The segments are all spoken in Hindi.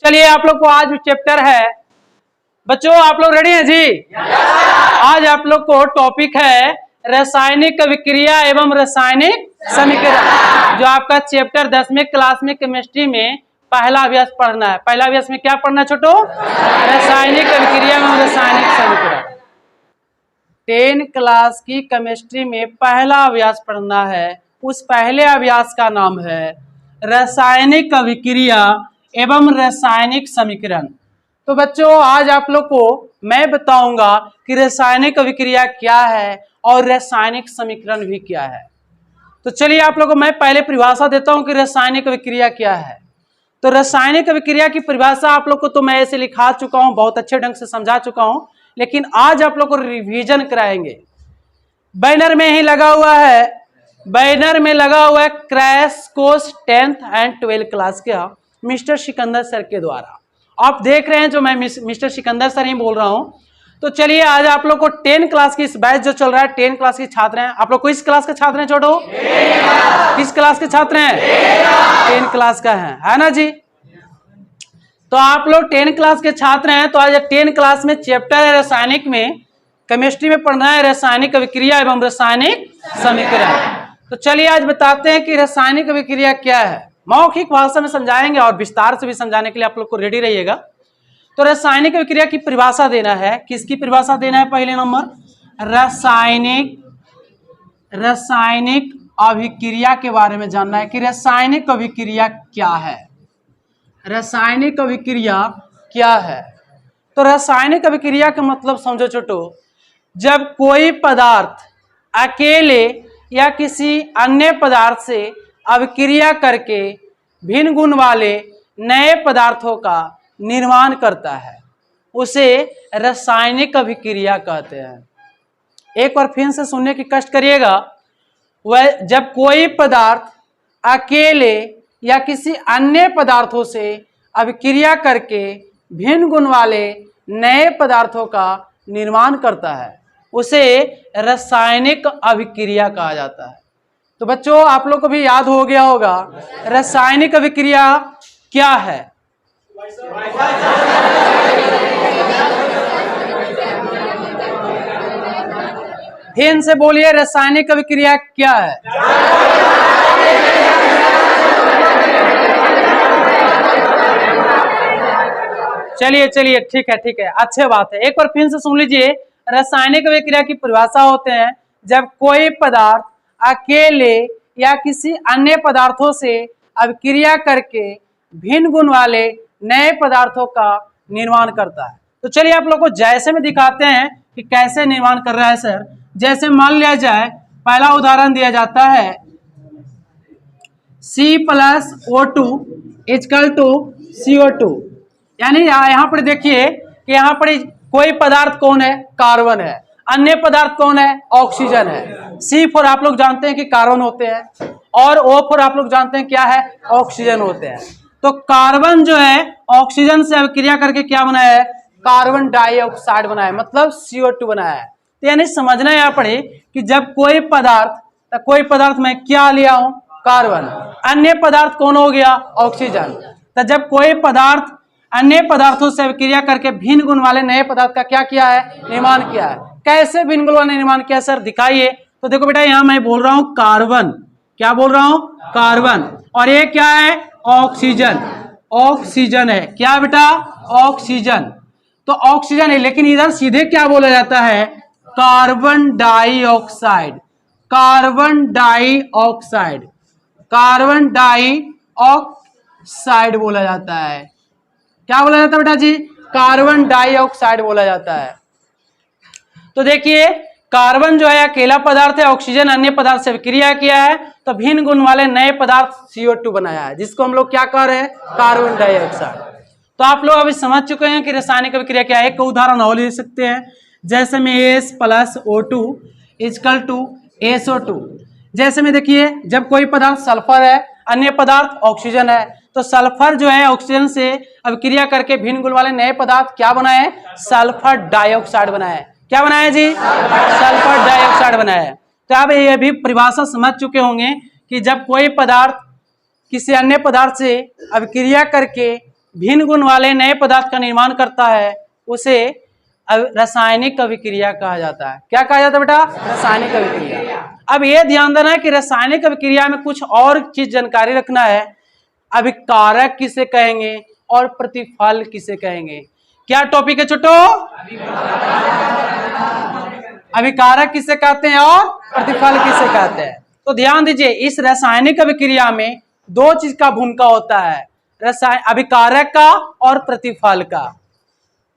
चलिए आप लोग को आज चैप्टर है बच्चों, आप लोग रेडी हैं जी? आज आप लोग को टॉपिक है रासायनिक अभिक्रिया एवं रासायनिक समीकरण, जो आपका चैप्टर 10वीं क्लास में केमिस्ट्री में पहला अभ्यास पढ़ना है। पहला अभ्यास में क्या पढ़ना छोटो? रासायनिक अभिक्रिया एवं रासायनिक समीकरण। 10 क्लास की केमिस्ट्री में पहला अभ्यास पढ़ना है। उस पहले अभ्यास का नाम है रासायनिक अभिक्रिया एवं रासायनिक समीकरण। तो बच्चों आज आप लोग को मैं बताऊंगा कि रासायनिक अभिक्रिया क्या है और रासायनिक समीकरण भी क्या है। तो चलिए आप लोगों को मैं पहले परिभाषा देता हूं कि रासायनिक अभिक्रिया क्या है। तो रासायनिक अभिक्रिया की परिभाषा आप लोग को तो मैं ऐसे लिखा चुका हूं, बहुत अच्छे ढंग से समझा चुका हूं, लेकिन आज आप लोग को रिवीजन कराएंगे। बैनर में ही लगा हुआ है, बैनर में लगा हुआ है crash course 10th and 12th class के मिस्टर सिकंदर सर के द्वारा। आप देख रहे हैं जो मैं मिस्टर सिकंदर सर ही बोल रहा हूं। तो चलिए आज आप लोग को 10 क्लास की इस बैच जो चल रहा है, 10 क्लास के छात्र हैं। आप लोग को इस क्लास के छात्र हैं छोटो? किस क्लास के छात्र हैं? 10 क्लास का है ना जी? तो आप लोग 10 क्लास के छात्र हैं। तो आज 10 क्लास में चैप्टर है रासायनिक में, केमिस्ट्री में पढ़ना है रासायनिक अभिक्रिया एवं रासायनिक समीकरण। तो चलिए आज बताते हैं कि रासायनिक अभिक्रिया क्या है। मौखिक भाषा में समझाएंगे और विस्तार से भी समझाने के लिए आप लोग को रेडी रहिएगा। तो रासायनिक अभिक्रिया की परिभाषा देना है। किसकी परिभाषा देना है? पहले नंबर रासायनिक अभिक्रिया के बारे में जानना है कि रासायनिक अभिक्रिया क्या है। रासायनिक अभिक्रिया क्या है? तो रासायनिक अभिक्रिया का मतलब समझो छोटो, जब कोई पदार्थ अकेले या किसी अन्य पदार्थ से अभिक्रिया करके भिन्न गुण वाले नए पदार्थों का निर्माण करता है, उसे रासायनिक अभिक्रिया कहते हैं। एक बार फिर से सुनने की कष्ट करिएगा। वह जब कोई पदार्थ अकेले या किसी अन्य पदार्थों से अभिक्रिया करके भिन्न गुण वाले नए पदार्थों का निर्माण करता है, उसे रासायनिक अभिक्रिया कहा जाता है। तो बच्चों आप लोग को भी याद हो गया होगा रासायनिक अभिक्रिया क्या है। फिर से बोलिए, रासायनिक अभिक्रिया क्या है? चलिए चलिए ठीक है, अच्छी बात है। एक बार फिर से सुन लीजिए। रासायनिक अभिक्रिया की परिभाषा होते हैं जब कोई पदार्थ अकेले या किसी अन्य पदार्थों से अभिक्रिया करके भिन्न गुण वाले नए पदार्थों का निर्माण करता है। तो चलिए आप लोग को जैसे में दिखाते हैं कि कैसे निर्माण कर रहा है सर। जैसे मान लिया जाए, पहला उदाहरण दिया जाता है C+O2 = CO2। यानी यहाँ पर देखिए कि यहाँ पर कोई पदार्थ कौन है? कार्बन है। अन्य पदार्थ कौन है? ऑक्सीजन है। C4 आप लोग जानते हैं कि कार्बन होते हैं और O4 आप लोग जानते हैं क्या है? ऑक्सीजन होते हैं। तो कार्बन जो है ऑक्सीजन से अभिक्रिया करके क्या बनाया है? कार्बन डाइऑक्साइड बनाया है, मतलब CO2 बनाया है। तो यानी समझना यहाँ पड़े कि जब कोई पदार्थ में क्या लिया हूं? कार्बन। अन्य पदार्थ कौन हो गया? ऑक्सीजन। तो जब कोई पदार्थ अन्य पदार्थों से अभिक्रिया करके भिन्न गुण वाले नए पदार्थ का क्या किया है? निर्माण किया है। कैसे भिन्न गुण वाले निर्माण किया सर? दिखाइए। तो देखो बेटा, यहां मैं बोल रहा हूं कार्बन। क्या बोल रहा हूं? कार्बन। और ये क्या है? ऑक्सीजन। ऑक्सीजन है। क्या बेटा? ऑक्सीजन। तो ऑक्सीजन है, लेकिन इधर सीधे क्या बोला जाता है? Carbon dioxide. Carbon dioxide. Carbon dioxide बोला जाता है। क्या बोला जाता है बेटा जी? कार्बन डाइऑक्साइड बोला जाता है। तो देखिए, कार्बन जो है अकेला पदार्थ है, ऑक्सीजन अन्य पदार्थ से अभिक्रिया किया है, तो भिन्न गुण वाले नए पदार्थ CO2 बनाया है, जिसको हम लोग क्या कह रहे हैं? Carbon dioxide. तो आप लोग अभी समझ चुके हैं कि रासायनिक अभिक्रिया क्या है। एक उदाहरण और ले सकते हैं, जैसे में S+O2 = SO2। जैसे में देखिए, जब कोई पदार्थ सल्फर है, अन्य पदार्थ ऑक्सीजन है, तो सल्फर जो है ऑक्सीजन से अभिक्रिया करके भिन्न गुण वाले नए पदार्थ क्या बनाए? सल्फर डाइऑक्साइड बनाए। क्या बनाया जी? सल्फर डाइऑक्साइड बनाया। तो आप ये भी परिभाषा समझ चुके होंगे कि जब कोई पदार्थ किसी अन्य पदार्थ से अभिक्रिया करके भिन्न गुण वाले नए पदार्थ का निर्माण करता है उसे रासायनिक अभिक्रिया कहा जाता है। क्या कहा जाता है बेटा? रासायनिक अभिक्रिया। अब ये ध्यान देना है कि रासायनिक अभिक्रिया में कुछ और चीज जानकारी रखना है। अभिकारक किसे कहेंगे और प्रतिफल किसे कहेंगे? क्या टॉपिक है छोटो? अभिकारक किसे कहते हैं और प्रतिफल किसे कहते हैं? तो ध्यान दीजिए, इस रासायनिक अभिक्रिया में दो चीज का भूमिका होता है, अभिकारक का और प्रतिफल का।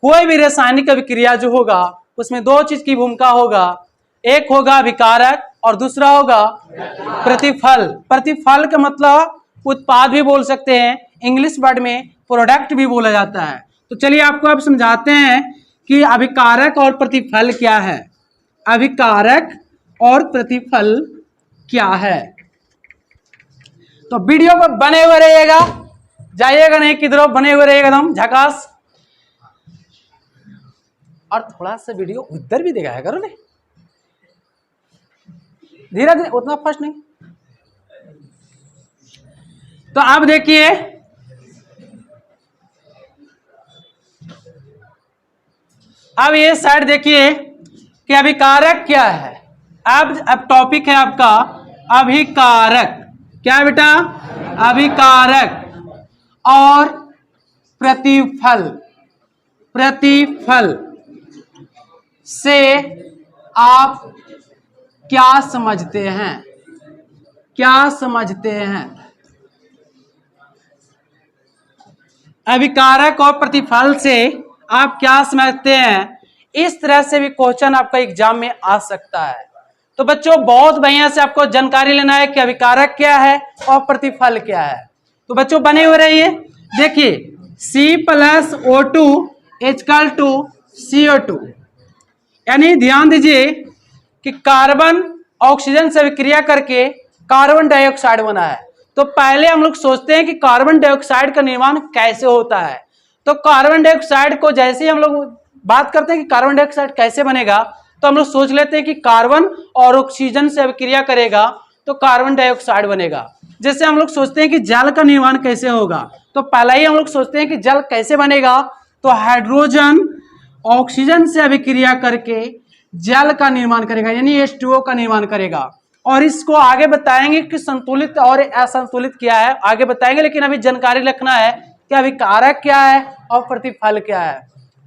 कोई भी रासायनिक अभिक्रिया जो होगा उसमें दो चीज की भूमिका होगा, एक होगा अभिकारक और दूसरा होगा प्रतिफल। प्रतिफल का मतलब उत्पाद भी बोल सकते हैं, इंग्लिश वर्ड में प्रोडक्ट भी बोला जाता है। तो चलिए आपको अब समझाते हैं कि अभिकारक और प्रतिफल क्या है। अभिकारक और प्रतिफल क्या है? तो वीडियो पर बने हुए रहिएगा, जाइएगा नहीं किधरों, बने हुए रहिएगा एकदम झकास। और थोड़ा सा वीडियो उधर भी दिखाया करो ने, धीरे धीरे, उतना फास्ट नहीं। तो आप देखिए, अब ये साइड देखिए कि अभिकारक क्या है। अब टॉपिक है आपका अभिकारक। क्या है बेटा? अभिकारक और प्रतिफल। प्रतिफल से आप क्या समझते हैं? क्या समझते हैं? अभिकारक और प्रतिफल से आप क्या समझते हैं? इस तरह से भी क्वेश्चन आपका एग्जाम में आ सकता है। तो बच्चों बहुत बढ़िया से आपको जानकारी लेना है कि अभिकारक क्या है और प्रतिफल क्या है। तो बच्चों बने हुए रहिए। देखिए C+O2 CO2, यानी ध्यान दीजिए कि कार्बन ऑक्सीजन से अभिक्रिया करके कार्बन डाइऑक्साइड बना है। तो पहले हम लोग सोचते हैं कि कार्बन डाइऑक्साइड का निर्माण कैसे होता है। तो कार्बन डाइऑक्साइड को जैसे ही हम लोग बात करते हैं कि कार्बन डाइऑक्साइड कैसे बनेगा, तो हम लोग सोच लेते हैं कि कार्बन और ऑक्सीजन से अभिक्रिया करेगा तो कार्बन डाइऑक्साइड बनेगा। जैसे हम लोग सोचते हैं कि जल का निर्माण कैसे होगा, तो पहले ही हम लोग सोचते हैं कि जल कैसे बनेगा, तो हाइड्रोजन ऑक्सीजन से अभिक्रिया करके जल का निर्माण करेगा, यानी H2O का निर्माण करेगा। और इसको आगे बताएंगे कि संतुलित और असंतुलित क्या है, आगे बताएंगे। लेकिन अभी जानकारी रखना है कि अभिकारक क्या है और प्रतिफल क्या है।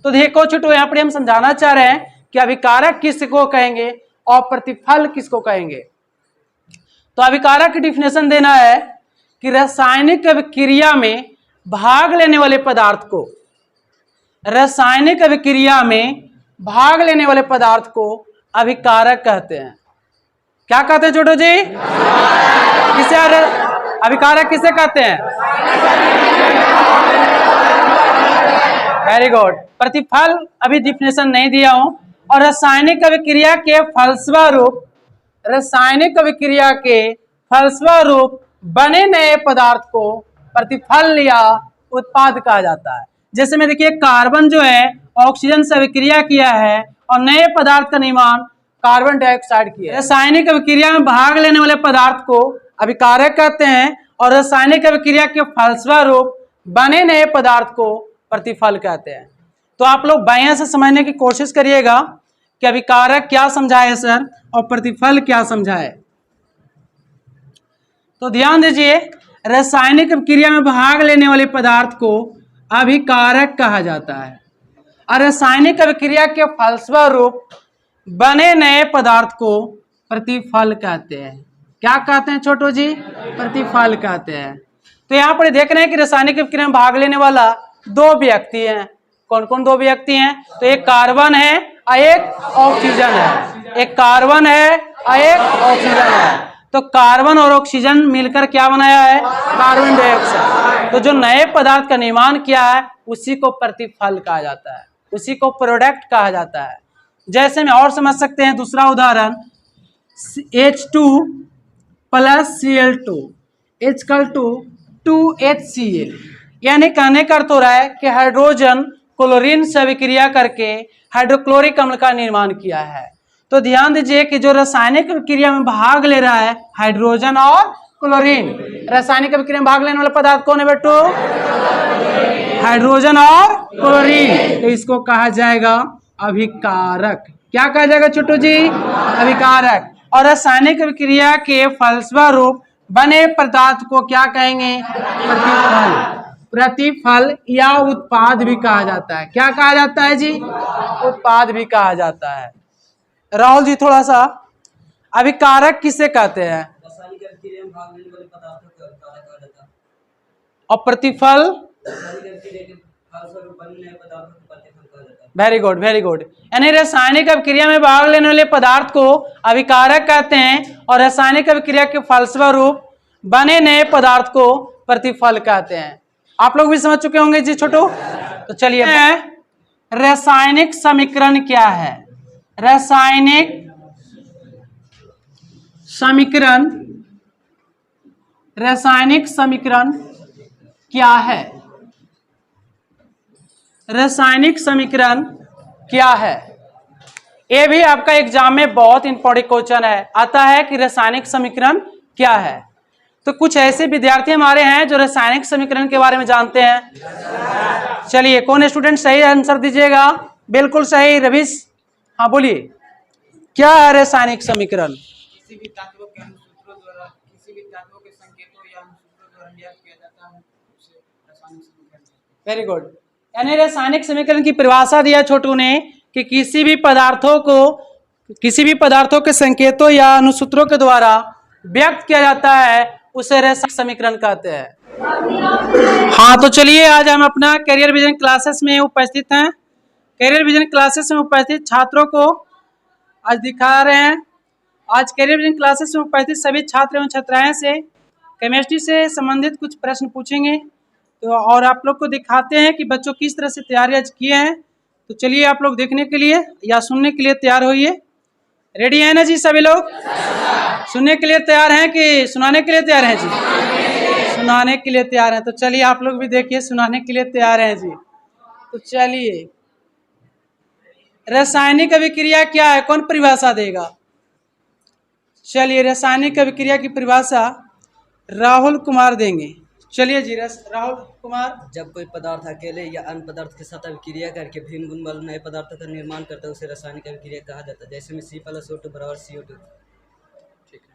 तो देखो छोटो, यहाँ पर हम समझाना चाह रहे हैं कि अभिकारक किसको कहेंगे और प्रतिफल किसको कहेंगे। तो अभिकारक की डिफिनेशन देना है कि रासायनिक अभिक्रिया में भाग लेने वाले पदार्थ को, रासायनिक अभिक्रिया में भाग लेने वाले पदार्थ को अभिकारक कहते हैं। क्या कहते हैं छोटो जी? किसे अभिकारक किसे कहते हैं? Very good. प्रतिफल अभी डिफिनेशन नहीं दिया हूं। और रासायनिक अभिक्रिया के फलस्वरूप, रासायनिक अभिक्रिया के फलस्वरूप बने नए पदार्थ को प्रतिफल या उत्पाद कहा जाता है। जैसे में देखिए कार्बन जो है ऑक्सीजन से अभिक्रिया किया है और नए पदार्थ का निर्माण कार्बन डाइऑक्साइड किया है। रासायनिक अभिक्रिया में भाग लेने वाले पदार्थ को अभिकारक कहते हैं और रासायनिक अभिक्रिया के फलस्वरूप बने नए पदार्थ को प्रतिफल कहते हैं। तो आप लोग बढ़िया से समझने की कोशिश करिएगा कि अभिकारक क्या समझाए सर और प्रतिफल क्या समझाए। तो ध्यान दीजिए, रासायनिक अभिक्रिया में भाग लेने वाले पदार्थ को अभिकारक कहा जाता है और रासायनिक अभिक्रिया के फलस्वरूप बने नए पदार्थ को प्रतिफल कहते हैं। क्या कहते हैं छोटू जी? प्रतिफल कहते हैं। तो यहाँ पर देख रहे हैं कि रासायनिक अभिक्रिया में भाग लेने वाला दो व्यक्ति हैं। कौन कौन दो व्यक्ति हैं? तो एक कार्बन है और एक ऑक्सीजन है। एक कार्बन है और एक ऑक्सीजन है। तो कार्बन और ऑक्सीजन मिलकर क्या बनाया है? Carbon dioxide. तो जो नए पदार्थ का निर्माण किया है उसी को प्रतिफल कहा जाता है, उसी को प्रोडक्ट कहा जाता है। जैसे में और समझ सकते हैं, दूसरा उदाहरण H2 + Cl2 = 2HCl, यानी कहने का अर्थ हो रहा है कि हाइड्रोजन क्लोरीन से अभिक्रिया करके हाइड्रोक्लोरिक अम्ल का निर्माण किया है। तो ध्यान दीजिए कि जो रासायनिक अभिक्रिया में भाग ले रहा है हाइड्रोजन और क्लोरीन। रासायनिक अभिक्रिया में भाग लेने वाला पदार्थ कौन है बेटो? हाइड्रोजन और क्लोरीन। तो इसको कहा जाएगा अभिकारक। क्या कहा जाएगा छोटू जी? अभिकारक। और रासायनिक अभिक्रिया के फलस्वरूप बने पदार्थ को क्या कहेंगे? प्रतिफल। प्रतिफल या उत्पाद भी कहा जाता है। क्या कहा जाता है जी? उत्पाद भी कहा जाता है। राहुल जी थोड़ा सा, अभिकारक किसे कहते हैं? और प्रतिफल? Very good, very good. यानी रासायनिक अभिक्रिया में भाग लेने वाले पदार्थ को अभिकारक कहते हैं और रासायनिक अभिक्रिया के फलस्वरूप बने नए पदार्थ को प्रतिफल कहते हैं। आप लोग भी समझ चुके होंगे जी छोटू। तो चलिए, रासायनिक समीकरण क्या है? रासायनिक समीकरण, रासायनिक समीकरण क्या है? रासायनिक समीकरण क्या है? ये भी आपका एग्जाम में बहुत इंपॉर्टेंट क्वेश्चन है, आता है कि रासायनिक समीकरण क्या है। तो कुछ ऐसे विद्यार्थी हमारे हैं जो रासायनिक समीकरण के बारे में जानते हैं। चलिए, कौन स्टूडेंट सही आंसर दीजिएगा? बिल्कुल सही, रवीश। हाँ बोलिए, क्या है रासायनिक समीकरण? किसी भी तत्व के अनुसूत्रों द्वारा, किसी भी तत्व के संकेतों या अनुसूत्रों द्वारा ज्ञात किया जाता है, उसे रासायनिक समीकरण। Very good. यानी रासायनिक समीकरण की परिभाषा दिया छोटू ने कि किसी भी पदार्थों के संकेतों या अनुसूत्रों के द्वारा व्यक्त किया जाता है, उसे रासायनिक समीकरण कहते हैं। हाँ, तो चलिए, आज हम अपना करियर विजन क्लासेस में उपस्थित हैं। करियर विजन क्लासेस में उपस्थित छात्रों को आज दिखा रहे हैं। आज करियर विजन क्लासेस में उपस्थित सभी छात्र एवं छात्राएं से केमिस्ट्री से संबंधित कुछ प्रश्न पूछेंगे, तो और आप लोग को दिखाते हैं कि बच्चों किस तरह से तैयारी आज किए हैं। तो चलिए, आप लोग देखने के लिए या सुनने के लिए तैयार होइए। रेडी है ना जी सभी लोग? सुनने के लिए तैयार हैं कि सुनाने के लिए तैयार हैं जी? सुनाने के लिए तैयार हैं। तो चलिए, आप लोग भी देखिए, सुनाने के लिए तैयार हैं जी। तो चलिए, रासायनिक अभिक्रिया क्या है? कौन परिभाषा देगा? चलिए, रासायनिक अभिक्रिया की परिभाषा राहुल कुमार देंगे। चलिए जी, राहुल कुमार। जब कोई पदार्थ अकेले या अन्य पदार्थ के साथ अभिक्रिया करके भिन्न गुण वाले नए पदार्थों का निर्माण करता है, उसे रासायनिक अभिक्रिया कहा जाता है। जैसे में C+O2 बराबर CO2। ठीक है।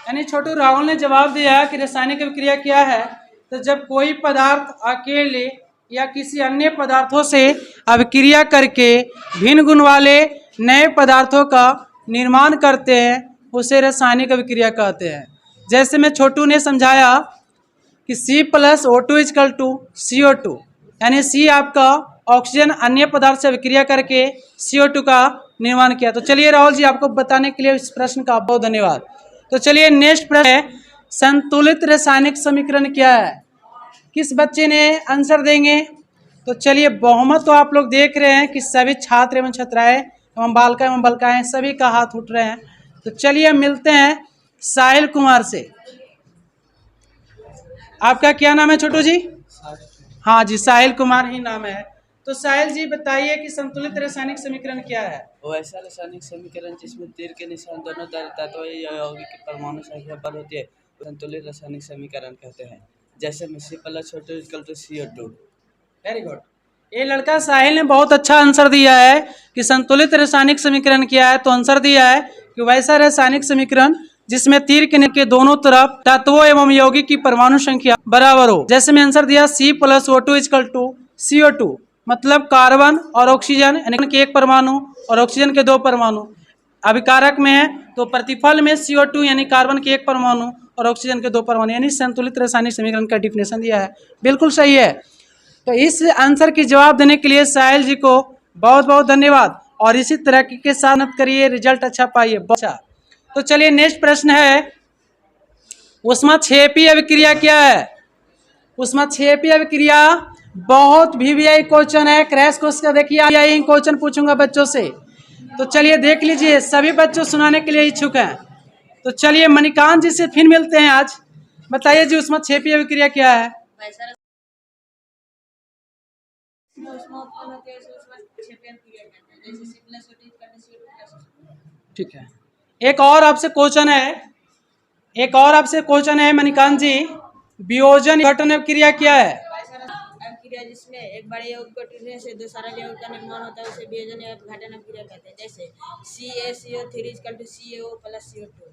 यानी छोटू राहुल ने जवाब दिया कि रासायनिक अभिक्रिया क्या है, तो जब कोई पदार्थ अकेले या किसी अन्य पदार्थों से अभिक्रिया करके भिन्न गुण वाले नए पदार्थों का निर्माण करते हैं, उसे रासायनिक अभिक्रिया कहते हैं। जैसे मैं छोटू ने समझाया कि C+O2 = CO2, यानी C आपका ऑक्सीजन अन्य पदार्थ से अभिक्रिया करके CO2 का निर्माण किया। तो चलिए राहुल जी, आपको बताने के लिए इस प्रश्न का बहुत धन्यवाद। तो चलिए, नेक्स्ट प्रश्न है, संतुलित रासायनिक समीकरण क्या है? किस बच्चे ने आंसर देंगे? तो चलिए, बहुमत तो आप लोग देख रहे हैं कि सभी छात्र एवं छात्राएं एवं बालिका एवं बालिकाएं सभी का हाथ उठ रहे हैं। तो चलिए, मिलते हैं साहिल कुमार से। आपका क्या नाम है छोटू जी? हाँ जी, साहिल कुमार ही नाम है। तो साहिल जी बताइए कि संतुलित रासायनिक समीकरण क्या है? वो ऐसा रासायनिक समीकरण जिसमें तीर के निशान दोनों तत्वों या यौगिक की परमाणु संख्या पर होती है, संतुलित रासायनिक समीकरण कहते हैं। जैसे में C+O2 = CO2। Very good. ये लड़का साहिल ने बहुत अच्छा आंसर दिया है कि संतुलित रासायनिक समीकरण क्या है। तो आंसर दिया है कि वैसा रासायनिक समीकरण जिसमें तीर के दोनों तरफ तत्वों एवं यौगिक की परमाणु संख्या बराबर हो। जैसे मैं आंसर दिया C+O2 = CO2, मतलब कार्बन और ऑक्सीजन, यानी कि एक परमाणु और ऑक्सीजन के दो परमाणु अभिकारक में है, तो प्रतिफल में CO2 यानी कार्बन के एक परमाणु और ऑक्सीजन के दो परमाणु, यानी संतुलित रासायनिक समीकरण का डिफिनेशन दिया है। बिल्कुल सही है। तो इस आंसर की जवाब देने के लिए साहिल जी को बहुत बहुत धन्यवाद, और इसी तरह के साथ मेहनत करिए, रिजल्ट अच्छा पाइए। अच्छा, तो चलिए, नेक्स्ट प्रश्न है, ऊष्माक्षेपी अभिक्रिया क्या है? ऊष्माक्षेपी अभिक्रिया बहुत VVI क्वेश्चन है, क्रैश कोर्स का देखिए, यही क्वेश्चन पूछूंगा बच्चों से। तो चलिए देख लीजिए, सभी बच्चों सुनाने के लिए इच्छुक हैं। तो चलिए, मणिकांत जी से फिर मिलते हैं आज। बताइए जी, ऊष्माक्षेपी अभिक्रिया क्या है? ठीक है। एक और आपसे क्वेश्चन है, एक और आपसे क्वेश्चन है मणिकांत जी, वियोजन घटन अभिक्रिया क्या है? अभिक्रिया जिसमें एक बड़े यौगिक को टूटने से दो सरल यौगिक का निर्माण होता है उसे वियोजन या अपघटन अभिक्रिया कहते हैं। जैसे CaCO3 = CaO + CO2।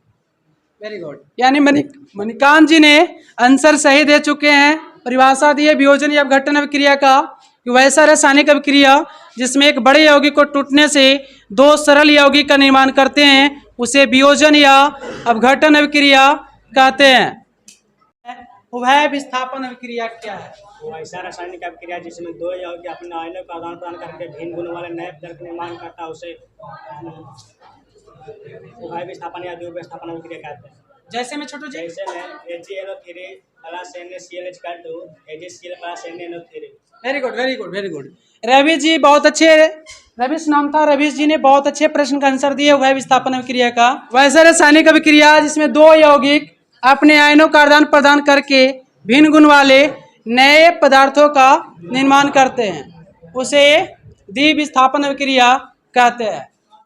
Very good. यानी मणिकांत जी ने आंसर सही दे चुके हैं। परिभाषा दी है वियोजन या अपघटन अभिक्रिया का कि वैसा रासायनिक अभिक्रिया जिसमें एक बड़े यौगिक को टूटने से दो सरल यौगिक का निर्माण करते हैं उसे वियोजन या अपघटन अभिक्रिया कहते हैं। उभय विस्थापन अभिक्रिया क्या है? ऐसा रासायनिक अभिक्रिया जिसमें दो यौगिक अपने आयनों का आदान प्रदान करके भिन्न गुण वाले नए पदार्थ का निर्माण करता है उसे उभय विस्थापन या द्वितीय विस्थापन अभिक्रिया कहते हैं। जैसे में छोटू जी, जैसे में AgNO3 + NaCl = AgCl + NaNO3। Very good very good very good. Ravi ji बहुत अच्छे, रविश नाम था, रविश जी ने बहुत अच्छे प्रश्न का आंसर दिए उभय विस्थापन अभिक्रिया का। वैसा रासायनिक अभिक्रिया जिसमें दो यौगिक अपने आयनों का आदान प्रदान करके भिन्न गुण वाले नए पदार्थों का निर्माण करते हैं उसे द्विविस्थापन अभिक्रिया कहते हैं।